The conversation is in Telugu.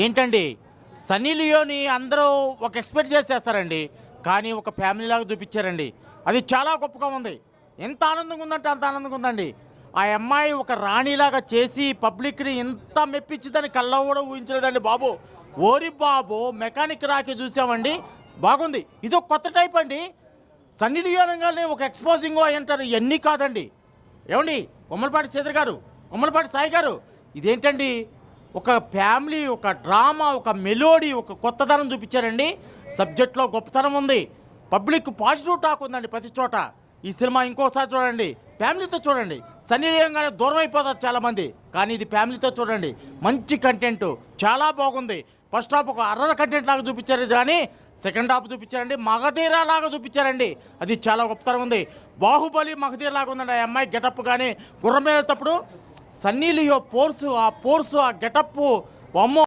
ఏంటండి సన్నీ లియోని అందరూ ఒక ఎక్స్పెక్ట్ చేసేస్తారండి. కానీ ఒక ఫ్యామిలీ లాగా చూపించారండి. అది చాలా గొప్పగా ఉంది. ఎంత ఆనందంగా ఉందంటే అంత ఆనందంగా ఉందండి. ఆ అమ్మాయి ఒక రాణిలాగా చేసి పబ్లిక్ని ఎంత మెప్పించిందని కళ్ళ కూడా ఊహించలేదండి బాబు. ఓరి బాబు మెకానిక్ రాకి చూసామండి. బాగుంది. ఇది ఒక కొత్త టైప్ అండి. సన్నీ లియోన్ అనగానే ఒక ఎక్స్పోజింగ్ అంటారు, ఇవన్నీ కాదండి. ఏమండి కొమ్మలపాటి శ్రీధర్ గారు, కొమ్మలపాటి సాయి గారు, ఇదేంటండి ఒక ఫ్యామిలీ, ఒక డ్రామా, ఒక మెలోడీ, ఒక కొత్తదనం చూపించారండి. సబ్జెక్ట్లో గొప్పతనం ఉంది. పబ్లిక్ పాజిటివ్ టాక్ ఉందండి ప్రతి చోట. ఈ సినిమా ఇంకోసారి చూడండి, ఫ్యామిలీతో చూడండి. సన్నీ లియోన్గానే దూరం అయిపోతారు చాలామంది, కానీ ఇది ఫ్యామిలీతో చూడండి. మంచి కంటెంట్, చాలా బాగుంది. ఫస్ట్ హాఫ్ ఒక అర్రర్ కంటెంట్ లాగా చూపించారు, కానీ సెకండ్ హాఫ్ చూపించారండి మగధీరా లాగా చూపించారండి. అది చాలా గొప్పతనం ఉంది. బాహుబలి మగధీర లాగా ఉందండి. ఆ అమ్మాయి గెటప్ కానీ గుర్రం మీద తప్పుడు సన్నీ లియో పోర్సు, ఆ గెటప్పు, అమ్మో.